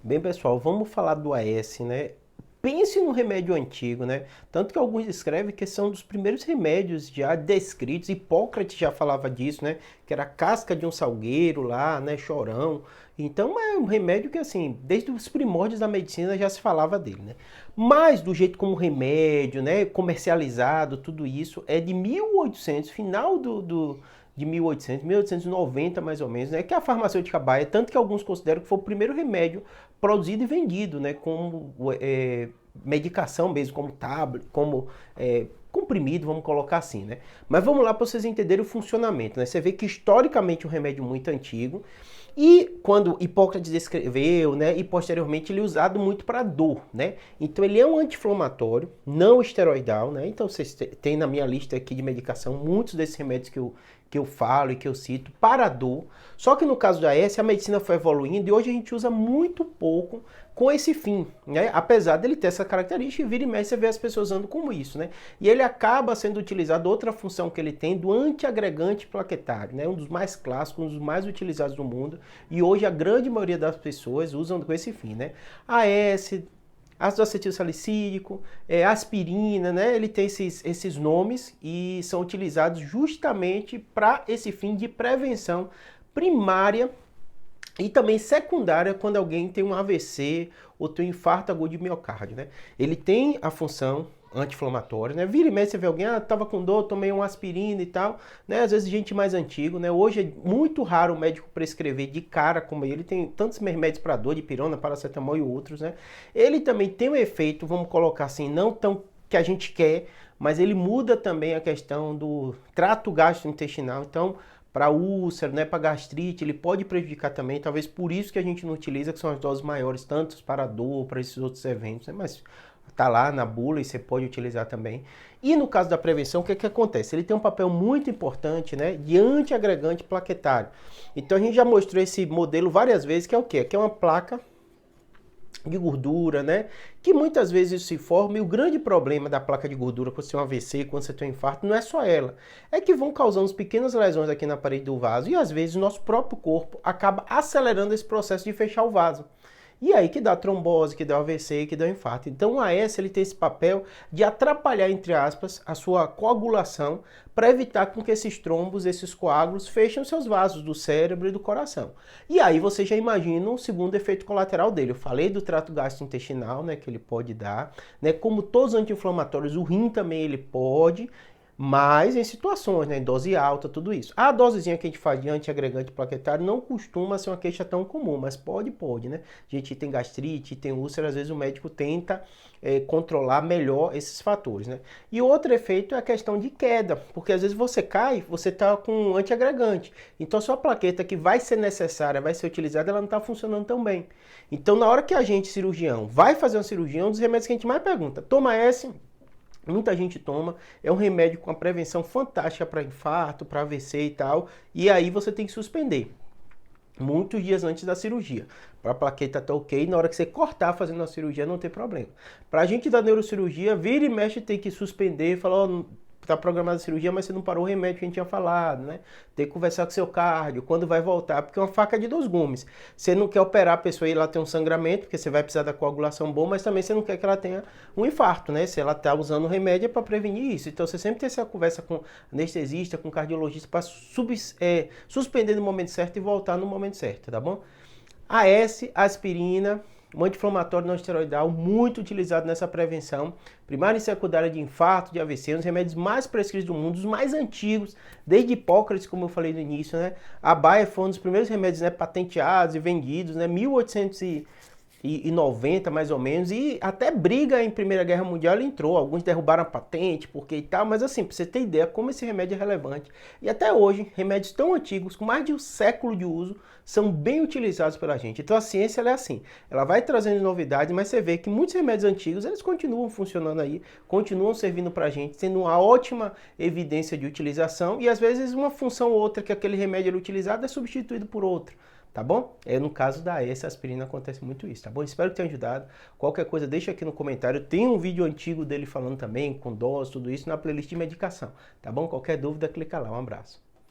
Bem, pessoal, vamos falar do AS, né? Pense num remédio antigo, né? Tanto que alguns escrevem que são dos primeiros remédios já descritos. Hipócrates já falava disso, né? Que era a casca de um salgueiro lá, né? Chorão. Então é um remédio que, assim, desde os primórdios da medicina já se falava dele, né? Mas do jeito como remédio, né? Comercializado, tudo isso é de 1800, final de 1800, 1890 mais ou menos, né? Que é a farmacêutica Bayer, tanto que alguns consideram que foi o primeiro remédio produzido e vendido, né, como medicação mesmo, como tablet, como comprimido, vamos colocar assim, né? Mas vamos lá para vocês entenderem o funcionamento, né? Você vê que historicamente é um remédio muito antigo e quando Hipócrates escreveu, né, e posteriormente ele é usado muito para dor, né? Então ele é um anti-inflamatório, não esteroidal, né? Então vocês têm na minha lista aqui de medicação muitos desses remédios que eu falo e que eu cito para dor. Só que no caso da AS, a medicina foi evoluindo e hoje a gente usa muito pouco com esse fim, né? Apesar dele ter essa característica, e vira e mexe você vê as pessoas usando como isso, né? E ele acaba sendo utilizado, outra função que ele tem, do antiagregante plaquetário, né? Um dos mais clássicos, um dos mais utilizados no mundo, e hoje a grande maioria das pessoas usam com esse fim, né? AS, ácido acetil salicílico, aspirina, né? Ele tem esses nomes e são utilizados justamente para esse fim de prevenção primária e também secundária quando alguém tem um AVC ou tem um infarto agudo de miocárdio, né? Ele tem a função anti-inflamatória, né? Vira e mexe você vê alguém, tava com dor, tomei uma aspirina e tal, né? Às vezes gente mais antigo, né? Hoje é muito raro o médico prescrever de cara como ele, tem tantos remédios para dor, de pirona, paracetamol e outros, né? Ele também tem um efeito, vamos colocar assim, não tão que a gente quer, mas ele muda também a questão do trato gastrointestinal, então para úlcera, né, para gastrite, ele pode prejudicar também, talvez por isso que a gente não utiliza, que são as doses maiores, tanto para dor, para esses outros eventos, né, mas tá lá na bula e você pode utilizar também. E no caso da prevenção, o que acontece? Ele tem um papel muito importante, né, de antiagregante plaquetário. Então a gente já mostrou esse modelo várias vezes, que é o quê? Que é uma placa de gordura, né? Que muitas vezes isso se forma, e o grande problema da placa de gordura quando você tem um AVC, quando você tem um infarto, não é só ela. É que vão causando pequenas lesões aqui na parede do vaso e às vezes o nosso próprio corpo acaba acelerando esse processo de fechar o vaso. E aí que dá trombose, que dá AVC, que dá infarto. Então o AS ele tem esse papel de atrapalhar, entre aspas, a sua coagulação para evitar com que esses trombos, esses coágulos, fechem os seus vasos do cérebro e do coração. E aí você já imagina um segundo efeito colateral dele. Eu falei do trato gastrointestinal, né, que ele pode dar, né, como todos os anti-inflamatórios, o rim também ele pode, mas em situações, né, em dose alta, tudo isso. A dosezinha que a gente faz de antiagregante plaquetário não costuma ser uma queixa tão comum, mas pode, né? A gente tem gastrite, tem úlcera, às vezes o médico tenta controlar melhor esses fatores, né? E outro efeito é a questão de queda, porque às vezes você cai, você tá com antiagregante. Então a sua plaqueta que vai ser necessária, vai ser utilizada, ela não está funcionando tão bem. Então na hora que a gente, cirurgião, vai fazer uma cirurgia, um dos remédios que a gente mais pergunta, toma esse? Muita gente toma, é um remédio com a prevenção fantástica para infarto, para AVC e tal, e aí você tem que suspender muitos dias antes da cirurgia, para a plaqueta estar ok, na hora que você cortar fazendo a cirurgia não tem problema. Para a gente da neurocirurgia, vira e mexe tem que suspender, falar, ó, tá programada a cirurgia, mas você não parou o remédio que a gente tinha falado, né? Tem que conversar com seu cardio, quando vai voltar, porque é uma faca de dois gumes. Você não quer operar a pessoa e ela tem um sangramento, porque você vai precisar da coagulação boa, mas também você não quer que ela tenha um infarto, né? Se ela tá usando o remédio é para prevenir isso. Então você sempre tem essa conversa com anestesista, com cardiologista, para suspender no momento certo e voltar no momento certo, tá bom? AS, aspirina, um anti-inflamatório não esteroidal, muito utilizado nessa prevenção primária e secundária de infarto, de AVC, um dos remédios mais prescritos do mundo, os mais antigos, desde Hipócrates, como eu falei no início, né? A Bayer foi um dos primeiros remédios, né, patenteados e vendidos, né, 1890 mais ou menos, e até briga em Primeira Guerra Mundial ele entrou, alguns derrubaram a patente, porque e tal, mas assim, pra você ter ideia como esse remédio é relevante. E até hoje, remédios tão antigos, com mais de um século de uso, são bem utilizados pela gente. Então a ciência ela é assim, ela vai trazendo novidades, mas você vê que muitos remédios antigos, eles continuam funcionando aí, continuam servindo pra gente, sendo uma ótima evidência de utilização, e às vezes uma função ou outra que aquele remédio era utilizado é substituído por outro. Tá bom? No caso da essa aspirina acontece muito isso, tá bom? Espero que tenha ajudado. Qualquer coisa deixa aqui no comentário. Tem um vídeo antigo dele falando também, com dose, tudo isso, na playlist de medicação, tá bom? Qualquer dúvida, clica lá. Um abraço.